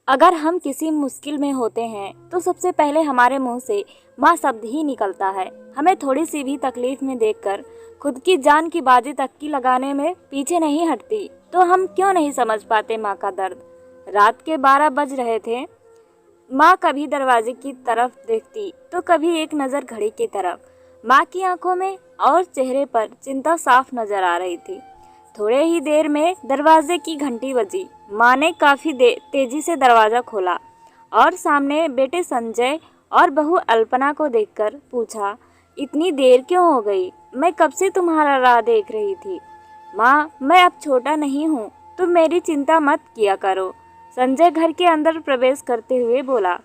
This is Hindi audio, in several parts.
अगर हम किसी मुश्किल में होते हैं तो सबसे पहले हमारे मुंह से माँ शब्द ही निकलता है। हमें थोड़ी सी भी तकलीफ में देखकर खुद की जान की बाजी तक की लगाने में पीछे नहीं हटती, तो हम क्यों नहीं समझ पाते माँ का दर्द। रात के 12 बज रहे थे। माँ कभी दरवाजे की तरफ देखती तो कभी एक नज़र घड़ी की तरफ। माँ की आंखों में और चेहरे पर चिंता साफ नजर आ रही थी। थोड़े ही देर में दरवाजे की घंटी बजी। माँ ने काफ़ी तेजी से दरवाज़ा खोला और सामने बेटे संजय और बहू अल्पना को देखकर पूछा, इतनी देर क्यों हो गई? मैं कब से तुम्हारा राह देख रही थी। माँ, मैं अब छोटा नहीं हूँ, तुम मेरी चिंता मत किया करो। संजय घर के अंदर प्रवेश करते हुए बोला,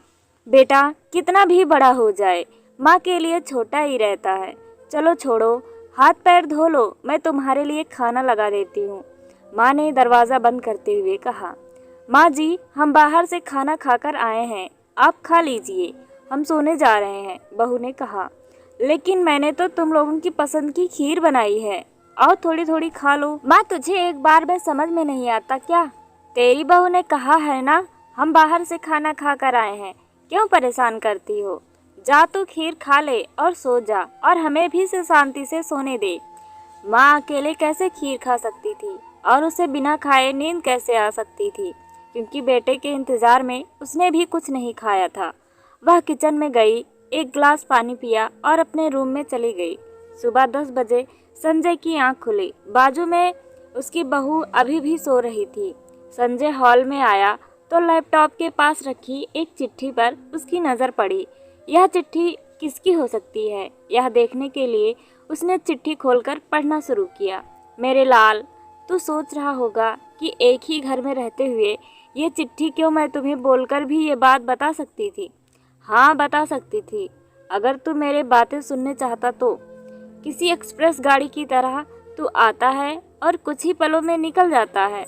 बेटा कितना भी बड़ा हो जाए माँ के लिए छोटा ही रहता है। चलो छोड़ो, हाथ पैर धो लो, मैं तुम्हारे लिए खाना लगा देती हूँ। माँ ने दरवाज़ा बंद करते हुए कहा। माँ जी, हम बाहर से खाना खाकर आए हैं, आप खा लीजिए, हम सोने जा रहे हैं, बहू ने कहा। लेकिन मैंने तो तुम लोगों की पसंद की खीर बनाई है, और थोड़ी थोड़ी खा लो। माँ, तुझे एक बार में समझ में नहीं आता क्या? तेरी बहू ने कहा है ना, हम बाहर से खाना खा कर आए हैं, क्यों परेशान करती हो? जा तू खीर खा ले और सो जा, और हमें भी से शांति से सोने दे। माँ अकेले कैसे खीर खा सकती थी और उसे बिना खाए नींद कैसे आ सकती थी, क्योंकि बेटे के इंतज़ार में उसने भी कुछ नहीं खाया था। वह किचन में गई, एक गिलास पानी पिया और अपने रूम में चली गई। सुबह 10 बजे संजय की आंख खुली। बाजू में उसकी बहू अभी भी सो रही थी। संजय हॉल में आया तो लैपटॉप के पास रखी एक चिट्ठी पर उसकी नज़र पड़ी। यह चिट्ठी किसकी हो सकती है, यह देखने के लिए उसने चिट्ठी खोलकर पढ़ना शुरू किया। मेरे लाल, तू सोच रहा होगा कि एक ही घर में रहते हुए ये चिट्ठी क्यों मैं तुम्हें बोलकर भी ये बात बता सकती थी। हाँ, बता सकती थी, अगर तू मेरे बातें सुनने चाहता तो। किसी एक्सप्रेस गाड़ी की तरह तू आता है और कुछ ही पलों में निकल जाता है।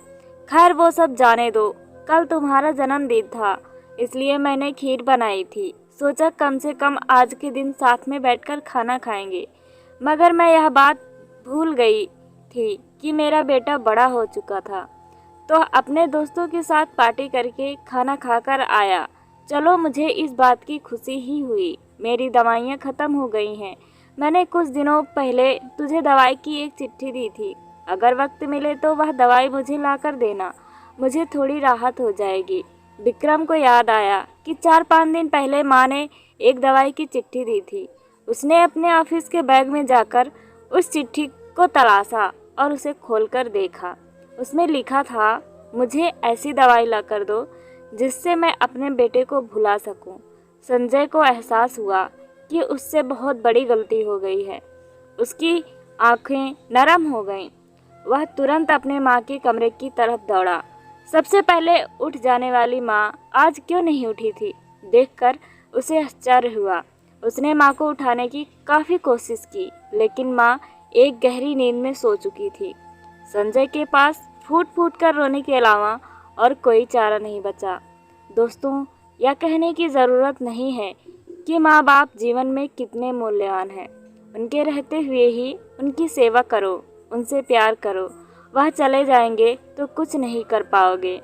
खैर वो सब जाने दो, कल तुम्हारा जन्मदिन था, इसलिए मैंने खीर बनाई थी। सोचा कम से कम आज के दिन साथ में बैठकर खाना खाएंगे, मगर मैं यह बात भूल गई थी कि मेरा बेटा बड़ा हो चुका था, तो अपने दोस्तों के साथ पार्टी करके खाना खाकर आया। चलो, मुझे इस बात की खुशी ही हुई। मेरी दवाइयाँ ख़त्म हो गई हैं। मैंने कुछ दिनों पहले तुझे दवाई की एक चिट्ठी दी थी, अगर वक्त मिले तो वह दवाई मुझे ला कर देना, मुझे थोड़ी राहत हो जाएगी। विक्रम को याद आया कि 4-5 दिन पहले माँ ने एक दवाई की चिट्ठी दी थी। उसने अपने ऑफिस के बैग में जाकर उस चिट्ठी को तलाशा और उसे खोलकर देखा। उसमें लिखा था, मुझे ऐसी दवाई ला कर दो जिससे मैं अपने बेटे को भुला सकूं। संजय को एहसास हुआ कि उससे बहुत बड़ी गलती हो गई है। उसकी आंखें नरम हो गईं। वह तुरंत अपने माँ के कमरे की तरफ दौड़ा। सबसे पहले उठ जाने वाली माँ आज क्यों नहीं उठी थी, देखकर उसे आश्चर्य हुआ। उसने माँ को उठाने की काफ़ी कोशिश की, लेकिन माँ एक गहरी नींद में सो चुकी थी। संजय के पास फूट फूट कर रोने के अलावा और कोई चारा नहीं बचा। दोस्तों, यह कहने की ज़रूरत नहीं है कि माँ बाप जीवन में कितने मूल्यवान हैं। उनके रहते हुए ही उनकी सेवा करो, उनसे प्यार करो। वह चले जाएंगे तो कुछ नहीं कर पाओगे।